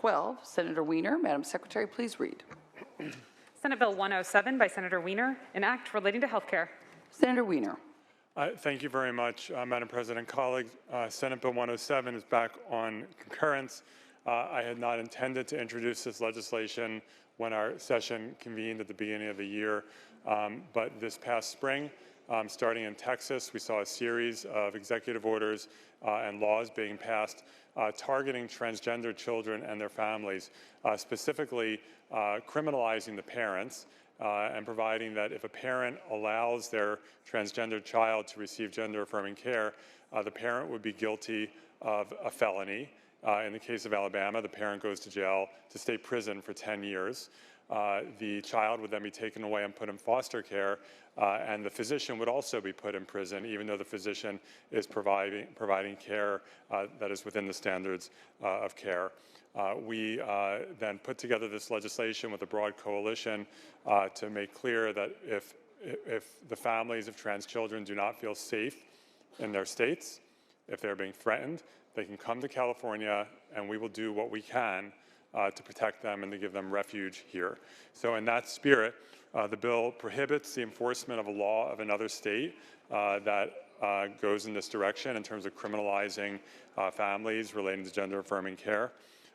12, Senator Wiener. Madam Secretary, please read. Senate Bill 107 by Senator Wiener, an act relating to health care. Senator Wiener. Thank you very much, Madam President. Colleagues, Senate Bill 107 is back on concurrence. I had not intended to introduce this legislation when our session convened at the beginning of the year, but this past spring, starting in Texas, we saw a series of executive orders and laws being passed targeting transgender children and their families, specifically criminalizing the parents and providing that if a parent allows their transgender child to receive gender-affirming care, the parent would be guilty of a felony. In the case of Alabama, the parent goes to jail to state prison for 10 years. The child would then be taken away and put in foster care, and the physician would also be put in prison, even though the physician is providing care that is within the standards of care. We then put together this legislation with a broad coalition to make clear that if the families of trans children do not feel safe in their states, if they're being threatened, they can come to California and we will do what we can to protect them and to give them refuge here. So in that spirit, the bill prohibits the enforcement of a law of another state that goes in this direction in terms of criminalizing families relating to gender-affirming care.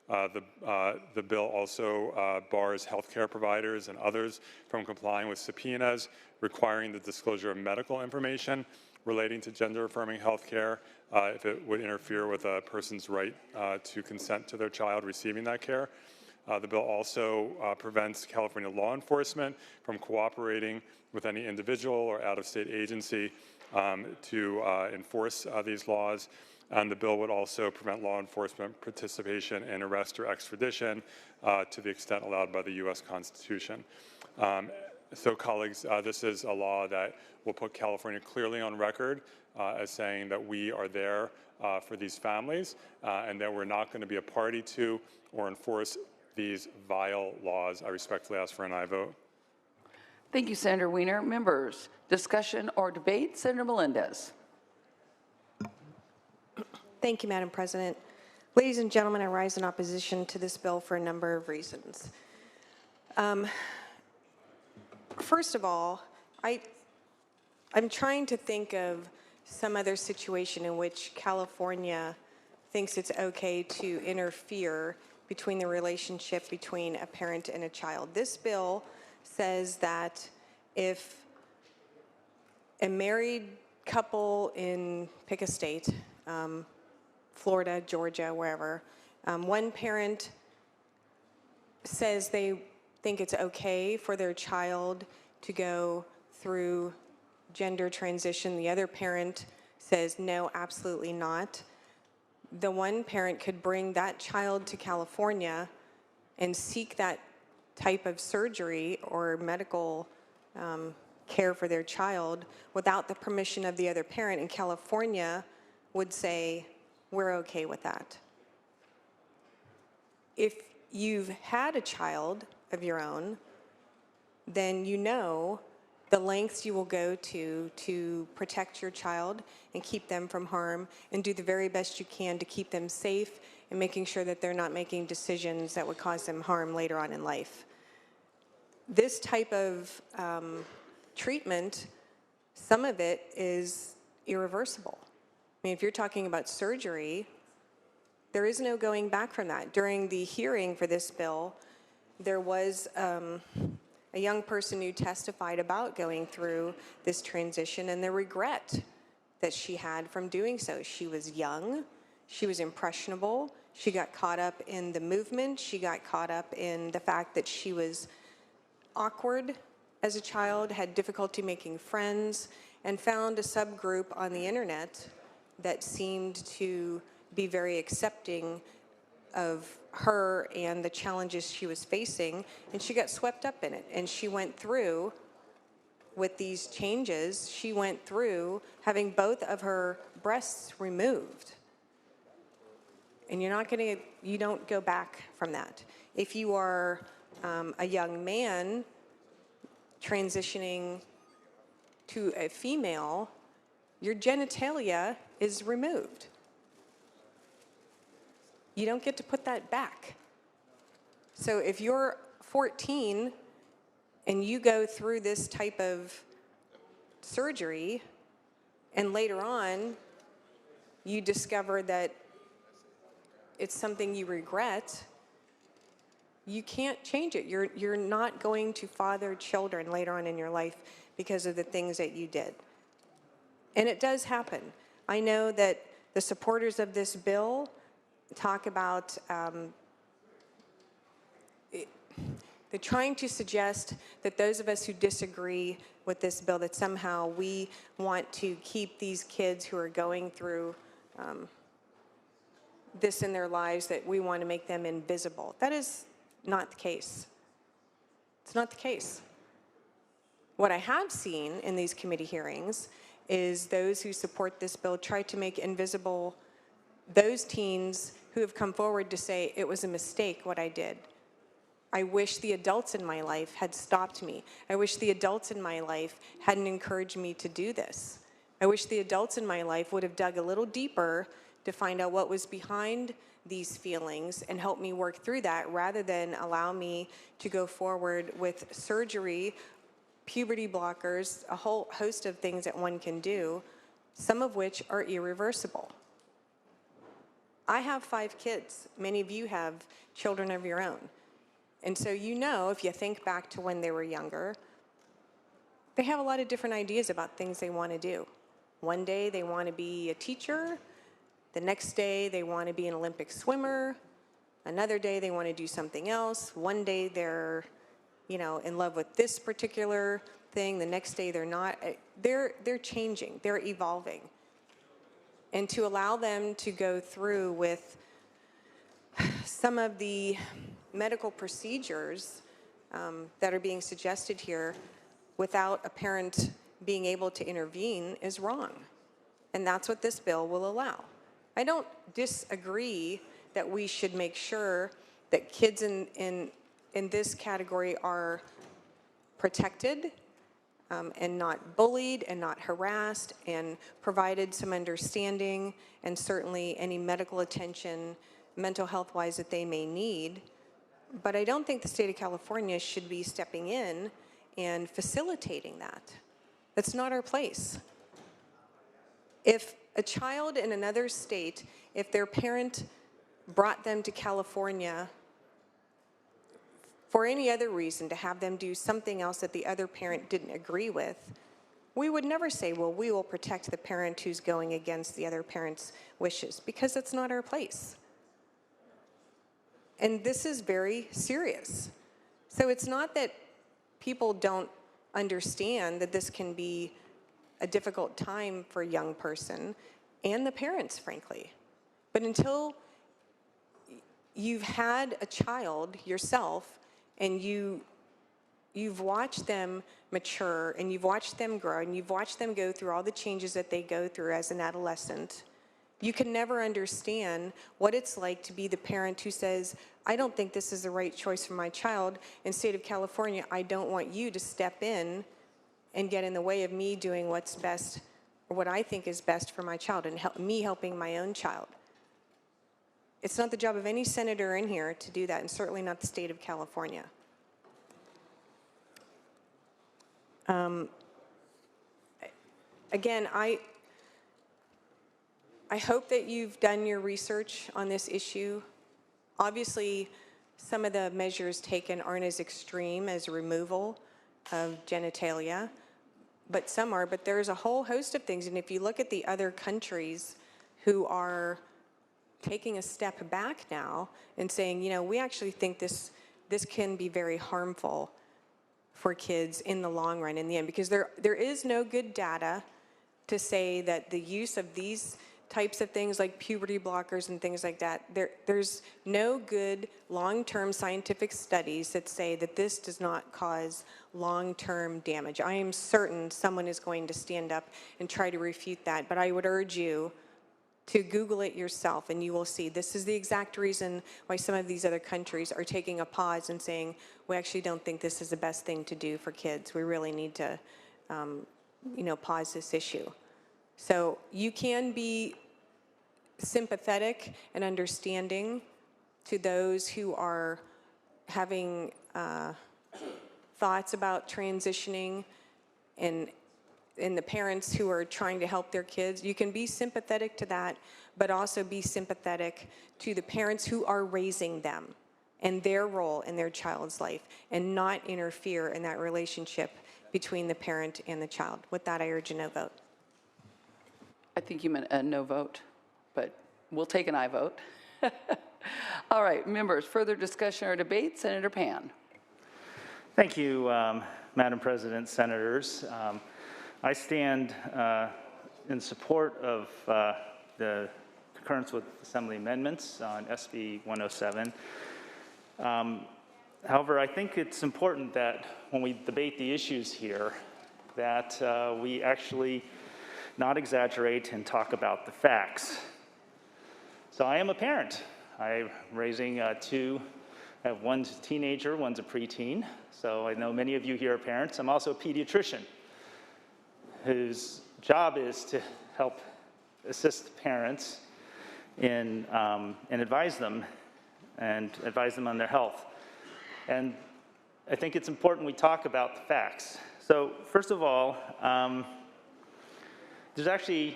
The bill also bars healthcare providers and others from complying with subpoenas requiring the disclosure of medical information relating to gender-affirming health care if it would interfere with a person's right to consent to their child receiving that care. The bill also prevents California law enforcement from cooperating with any individual or out-of-state agency to enforce these laws. And the bill would also prevent law enforcement participation in arrest or extradition to the extent allowed by the U.S. Constitution. So, colleagues, this is a law that will put California clearly on record as saying that we are there for these families and that we're not going to be a party to or enforce these vile laws. I respectfully ask for an aye vote. Thank you, Senator Wiener. Members, discussion or debate? Senator Melendez. Thank you, Madam President. Ladies and gentlemen, I rise in opposition to this bill for a number of reasons. First of all, I'm trying to think of some other situation in which California thinks it's okay to interfere between the relationship between a parent and a child. This bill says that if a married couple in, pick a state, Florida, Georgia, wherever, one parent says they think it's okay for their child to go through gender transition. The other parent says, no, absolutely not. The one parent could bring that child to California and seek that type of surgery or medical care for their child without the permission of the other parent, and California would say, we're okay with that. If you've had a child of your own, then you know the lengths you will go to protect your child and keep them from harm and do the very best you can to keep them safe and making sure that they're not making decisions that would cause them harm later on in life. This type of treatment, some of it is irreversible. I mean, if you're talking about surgery, there is no going back from that. During the hearing for this bill, there was a young person who testified about going through this transition and the regret that she had from doing so. She was young, she was impressionable, she got caught up in the movement, she got caught up in the fact that she was awkward as a child, had difficulty making friends, and found a subgroup on the internet that seemed to be very accepting of her and the challenges she was facing, and she got swept up in it. And she went through, with these changes, she went through having both of her breasts removed. And you don't go back from that. If you are a young man transitioning to a female, your genitalia is removed. You don't get to put that back. So if you're 14 and you go through this type of surgery and later on you discover that it's something you regret, you can't change it. You're not going to father children later on in your life because of the things that you did. And it does happen. I know that the supporters of this bill talk about, they're trying to suggest that those of us who disagree with this bill, that somehow we want to keep these kids who are going through this in their lives, that we want to make them invisible. That is not the case. It's not the case. What I have seen in these committee hearings is those who support this bill try to make invisible those teens who have come forward to say, it was a mistake what I did. I wish the adults in my life had stopped me. I wish the adults in my life hadn't encouraged me to do this. I wish the adults in my life would have dug a little deeper to find out what was behind these feelings and help me work through that, rather than allow me to go forward with surgery, puberty blockers, a whole host of things that one can do, some of which are irreversible. I have 5 kids. Many of you have children of your own. And so you know, if you think back to when they were younger, they have a lot of different ideas about things they want to do. One day they want to be a teacher. The next day they want to be an Olympic swimmer. Another day they want to do something else. One day they're, in love with this particular thing. The next day they're not. They're changing. They're evolving. And to allow them to go through with some of the medical procedures that are being suggested here without a parent being able to intervene is wrong. And that's what this bill will allow. I don't disagree that we should make sure that kids in this category are protected and not bullied and not harassed, and provided some understanding and certainly any medical attention, mental health-wise, that they may need. But I don't think the state of California should be stepping in and facilitating that. That's not our place. If a child in another state, if their parent brought them to California for any other reason, to have them do something else that the other parent didn't agree with, we would never say, well, we will protect the parent who's going against the other parent's wishes, because that's not our place. And this is very serious. So it's not that people don't understand that this can be a difficult time for a young person, and the parents, frankly. But until you've had a child yourself and you've watched them mature and you've watched them grow and you've watched them go through all the changes that they go through as an adolescent, you can never understand what it's like to be the parent who says, I don't think this is the right choice for my child. In the state of California, I don't want you to step in and get in the way of me doing what's best, or what I think is best for my child, and me helping my own child. It's not the job of any senator in here to do that, and certainly not the state of California. Again, I hope that you've done your research on this issue. Obviously, some of the measures taken aren't as extreme as removal of genitalia, but some are. But there's a whole host of things. And if you look at the other countries who are taking a step back now and saying, we actually think this can be very harmful for kids in the long run, in the end, because there is no good data to say that the use of these types of things like puberty blockers and things like that, there's no good long-term scientific studies that say that this does not cause long-term damage. I am certain someone is going to stand up and try to refute that, but I would urge you to Google it yourself, and you will see this is the exact reason why some of these other countries are taking a pause and saying, we actually don't think this is the best thing to do for kids. We really need to pause this issue. So you can be sympathetic and understanding to those who are having thoughts about transitioning and the parents who are trying to help their kids, you can be sympathetic to that, but also be sympathetic to the parents who are raising them and their role in their child's life, and not interfere in that relationship between the parent and the child. With that, I urge a no vote. I think you meant a no vote, but we'll take an aye vote. All right, members, further discussion or debate? Senator Pan. Thank you, Madam President, Senators. I stand in support of the concurrence with Assembly amendments on SB 107. However, I think it's important that when we debate the issues here, that we actually not exaggerate and talk about the facts. So I am a parent. I'm raising two. I have one's a teenager, one's a preteen. So I know many of you here are parents. I'm also a pediatrician whose job is to help assist parents in, and advise them on their health. And I think it's important we talk about the facts. So first of all, there's actually,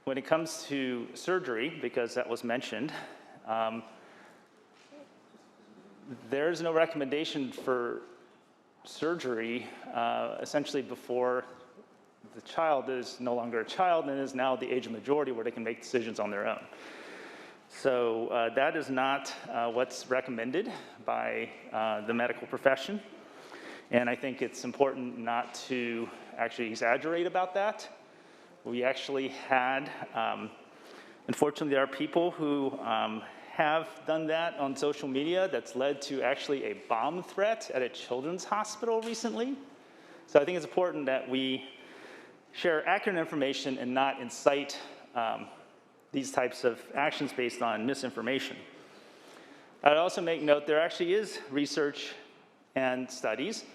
when it comes to surgery, because that was mentioned, there's no recommendation for surgery essentially before the child is no longer a child and is now the age of majority where they can make decisions on their own. So that is not what's recommended by the medical profession. And I think it's important not to actually exaggerate about that. We actually had, unfortunately, there are people who have done that on social media that's led to actually a bomb threat at a children's hospital recently. So I think it's important that we share accurate information and not incite these types of actions based on misinformation. I'd also make note there actually is research and studies,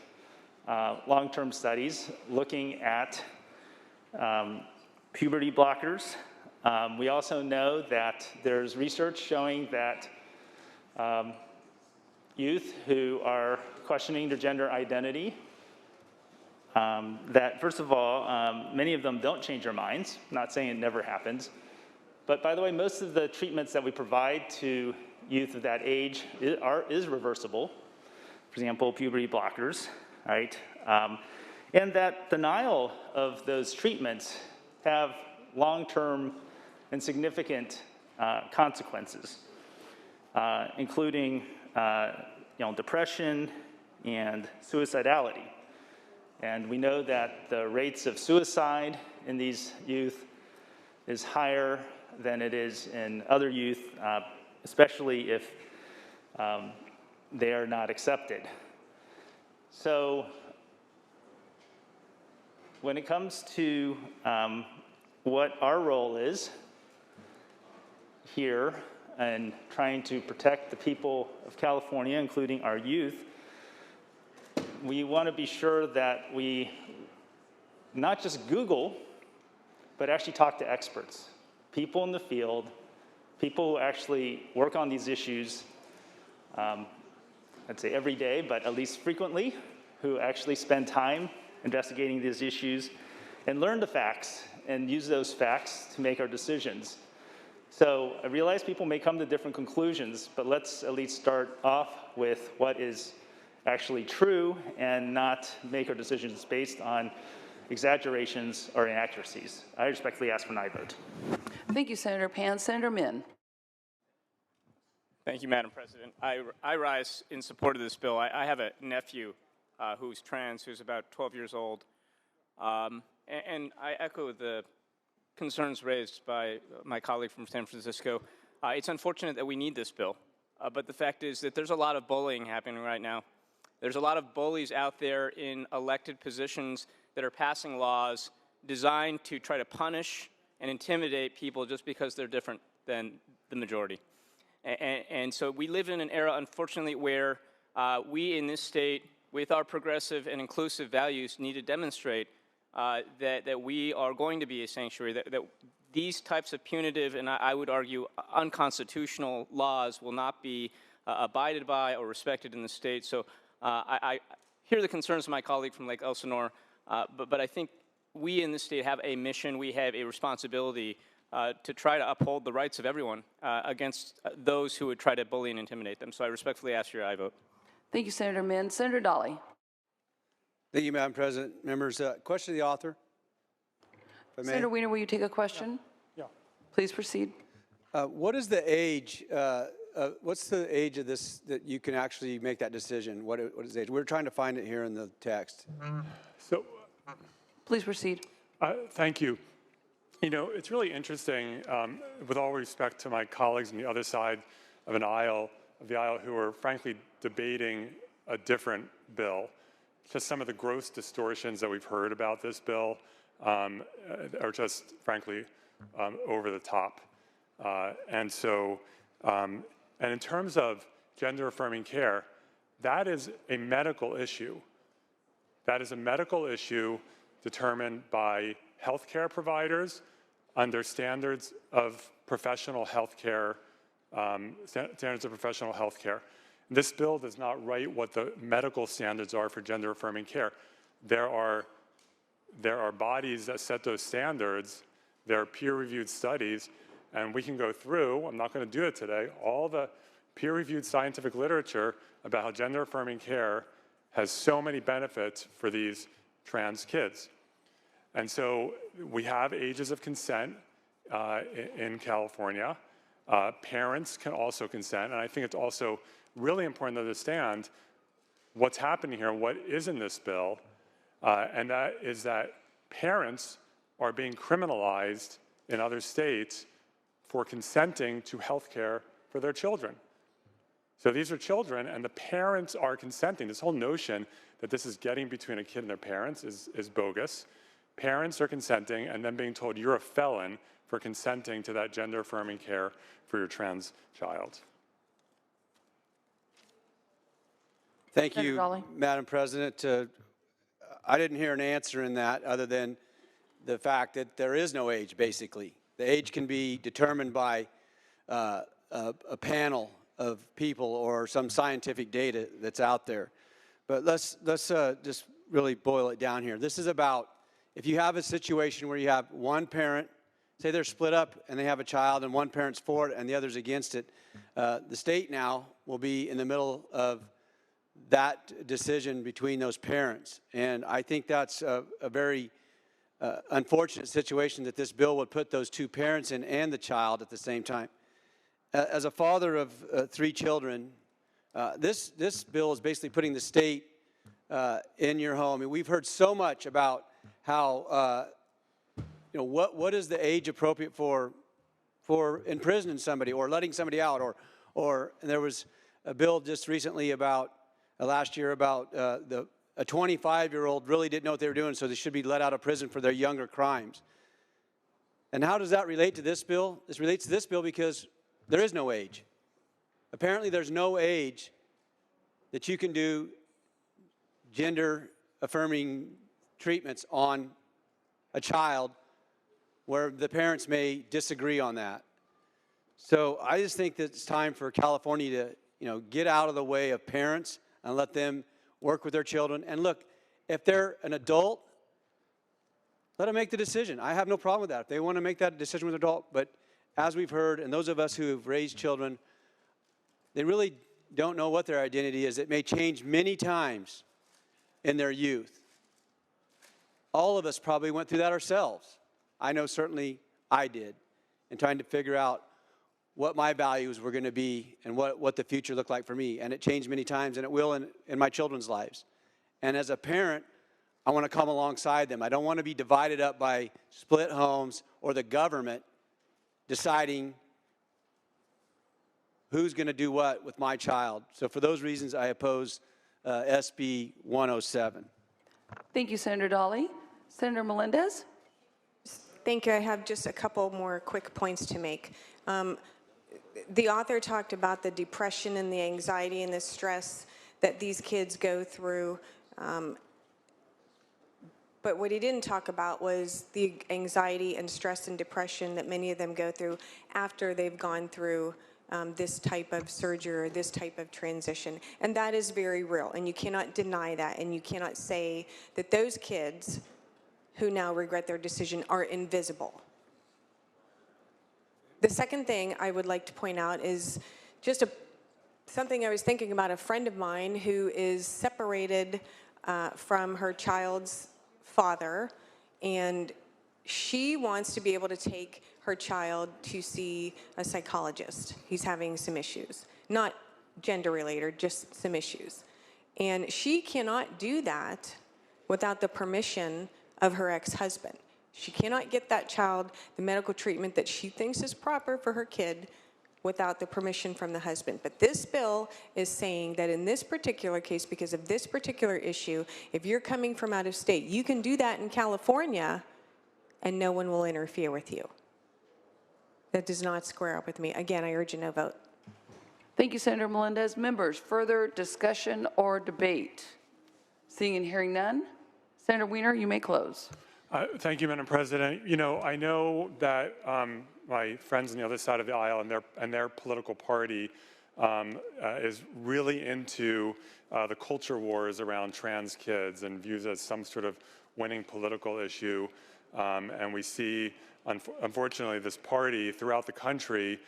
long-term studies, looking at puberty blockers. We also know that there's research showing that youth who are questioning their gender identity, that first of all, many of them don't change their minds. I'm not saying it never happens. But by the way, most of the treatments that we provide to youth of that age is reversible. For example, puberty blockers, right? And that denial of those treatments have long-term and significant consequences, including depression and suicidality. And we know that the rates of suicide in these youth is higher than it is in other youth, especially if they are not accepted. So when it comes to what our role is here and trying to protect the people of California, including our youth, we want to be sure that we not just Google, but actually talk to experts, people in the field, people who actually work on these issues, I'd say every day, but at least frequently, who actually spend time investigating these issues and learn the facts and use those facts to make our decisions. So I realize people may come to different conclusions, but let's at least start off with what is actually true and not make our decisions based on exaggerations or inaccuracies. I respectfully ask for an aye vote. Thank you, Senator Pan. Senator Min. Thank you, Madam President. I rise in support of this bill. I have a nephew who's trans, who's about 12 years old. And I echo the concerns raised by my colleague from San Francisco. It's unfortunate that we need this bill, but the fact is that there's a lot of bullying happening right now. There's a lot of bullies out there in elected positions that are passing laws designed to try to punish and intimidate people just because they're different than the majority. And so we live in an era, unfortunately, where we in this state, with our progressive and inclusive values, need to demonstrate that we are going to be a sanctuary, that these types of punitive and I would argue unconstitutional laws will not be abided by or respected in the state. So I hear the concerns of my colleague from Lake Elsinore, but I think we in the state have a mission, we have a responsibility to try to uphold the rights of everyone against those who would try to bully and intimidate them. So I respectfully ask for your aye vote. Thank you, Senator Min. Senator Dolly. Thank you, Madam President. Members, question to the author, if I may. Senator Wiener, will you take a question? Yeah. Please proceed. What is the age, what's the age of this that you can actually make that decision? What is the age? We're trying to find it here in the text. So, Please proceed. thank you. You know, it's really interesting, with all respect to my colleagues on the other side of the aisle who are frankly debating a different bill. Just some of the gross distortions that we've heard about this bill are just frankly over the top. And in terms of gender affirming care, that is a medical issue. That is a medical issue determined by healthcare providers under standards of professional healthcare, This bill does not write what the medical standards are for gender affirming care. There are bodies that set those standards. There are peer-reviewed studies, and we can go through, I'm not going to do it today, all the peer-reviewed scientific literature about how gender affirming care has so many benefits for these trans kids. And so we have ages of consent in California. Parents can also consent, and I think it's also really important to understand what's happening here, what is in this bill, and that is that parents are being criminalized in other states for consenting to health care for their children. So these are children, and the parents are consenting. This whole notion that this is getting between a kid and their parents is bogus. Parents are consenting and then being told you're a felon for consenting to that gender-affirming care for your trans child. Thank Senator you, Raleigh. Madam President. I didn't hear an answer in that other than the fact that there is no age, basically. The age can be determined by a panel of people or some scientific data that's out there. But let's just really boil it down here. This is about if you have a situation where you have one parent, say they're split up and they have a child and one parent's for it and the other's against it, the state now will be in the middle of that decision between those parents. And I think that's a very unfortunate situation that this bill would put those two parents in and the child at the same time. As a father of 3 children, this bill is basically putting the state in your home. And we've heard so much about how, what is the age appropriate for imprisoning somebody or letting somebody out, or and there was a bill just recently about last year about a 25-year-old really didn't know what they were doing, so they should be let out of prison for their younger crimes. And how does that relate to this bill? This relates to this bill because there is no age. Apparently, there's no age that you can do gender-affirming treatments on a child where the parents may disagree on that. So I just think that it's time for California to, get out of the way of parents and let them work with their children. And look, if they're an adult, let them make the decision. I have no problem with that. If they want to make that decision with an adult, but as we've heard, and those of us who have raised children, they really don't know what their identity is. It may change many times in their youth. All of us probably went through that ourselves. I know certainly I did, in trying to figure out what my values were going to be and what the future looked like for me. And it changed many times, and it will in my children's lives. And as a parent, I want to come alongside them. I don't want to be divided up by split homes or the government deciding who's going to do what with my child. So for those reasons, I oppose SB 107. Thank you, Senator Dolly. Senator Melendez? Thank you. I have just a couple more quick points to make. The author talked about the depression and the anxiety and the stress that these kids go through. But what he didn't talk about was the anxiety and stress and depression that many of them go through after they've gone through this type of surgery or this type of transition. And that is very real, and you cannot deny that, and you cannot say that those kids who now regret their decision are invisible. The second thing I would like to point out is just something I was thinking about. A friend of mine who is separated from her child's father, and she wants to be able to take her child to see a psychologist. He's having some issues, not gender related, just some issues. And she cannot do that without the permission of her ex-husband. She cannot get that child the medical treatment that she thinks is proper for her kid without the permission from the husband. But this bill is saying that in this particular case, because of this particular issue, if you're coming from out of state, you can do that in California and no one will interfere with you. That does not square up with me. Again, I urge a no vote. Thank you, Senator Melendez. Members, further discussion or debate? Seeing and hearing none, Senator Wiener, you may close. Thank you, Madam President. You know, I know that my friends on the other side of the aisle and their political party is really into the culture wars around trans kids and views it as some sort of winning political issue. And we see, unfortunately, this party throughout the country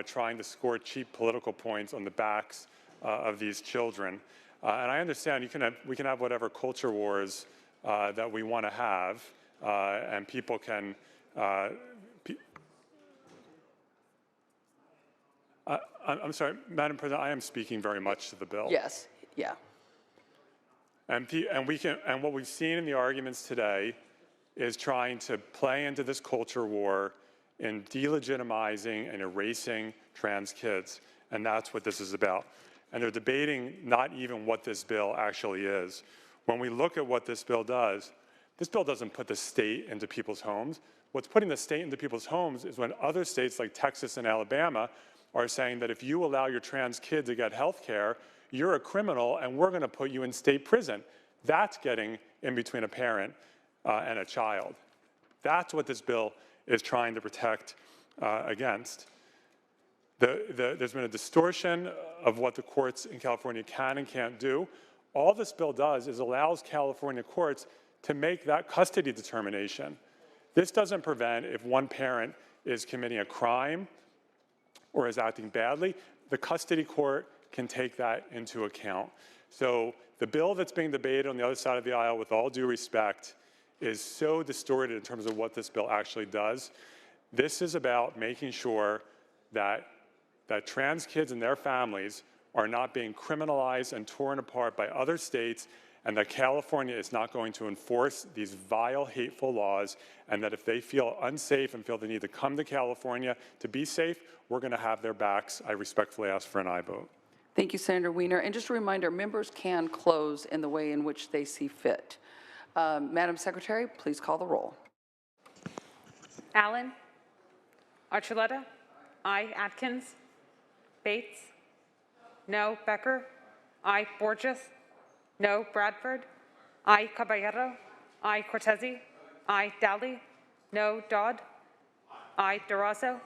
trying to score cheap political points on the backs of these children. And I understand we can have whatever culture wars that we want to have, and people can. I'm sorry, Madam President, I am speaking very much to the bill. Yes, yeah. And what we've seen in the arguments today is trying to play into this culture war in delegitimizing and erasing trans kids, and that's what this is about. And they're debating not even what this bill actually is. When we look at what this bill doesn't put the state into people's homes. What's putting the state into people's homes is when other states like Texas and Alabama are saying that if you allow your trans kid to get health care, you're a criminal and we're gonna put you in state prison. That's getting in between a parent and a child. That's what this bill is trying to protect against. There's been a distortion of what the courts in California can and can't do. All this bill does is allows California courts to make that custody determination. This doesn't prevent if one parent is committing a crime or is acting badly, the custody court can take that into account. So the bill that's being debated on the other side of the aisle, with all due respect, is so distorted in terms of what this bill actually does. This is about making sure that trans kids and their families are not being criminalized and torn apart by other states, and that California is not going to enforce these vile, hateful laws, and that if they feel unsafe and feel the need to come to California to be safe, we're going to have their backs. I respectfully ask for an aye vote. Thank you, Senator Wiener. And just a reminder, members can close in the way in which they see fit. Madam Secretary, please call the roll. Allen? Archuleta? Aye. Atkins? Bates? No. Becker? Aye. Borges? No. Bradford? Aye. Caballero? Aye. Cortese? Aye. Dowley? No. Dodd? Aye. Durazo?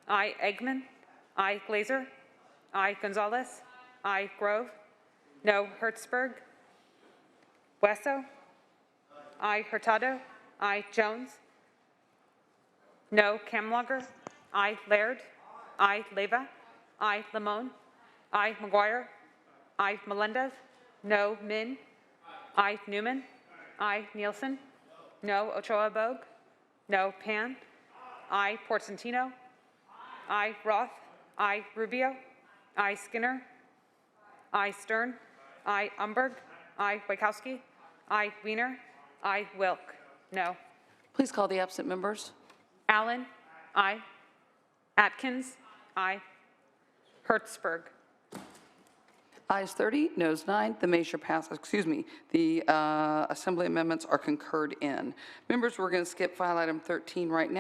Aye. Eggman? Aye. Glazer? Aye. Gonzalez? Aye. Grove? No. Hertzberg? Wesso? Aye. Hurtado? Aye. Jones? No. Kamlager? Aye. Laird? Aye. Leyva? Aye. Limon? Aye. McGuire? Aye. Melendez? No. Min? Aye. Newman? Aye. Nielsen? No. Ochoa Bogue? No. Pan? Aye. Porcentino? Aye. Roth? Aye. Rubio? Aye. Skinner? Aye. Stern? Aye. Umberg? Aye. Wachowski? Aye. Wiener? Aye. Wilk? No. Please call the absent members. Allen? Aye. Atkins? Aye. Hertzberg? Ayes 30, noes 9. The measure passes. The Assembly amendments are concurred in. Members, we're going to skip file item 13 right now.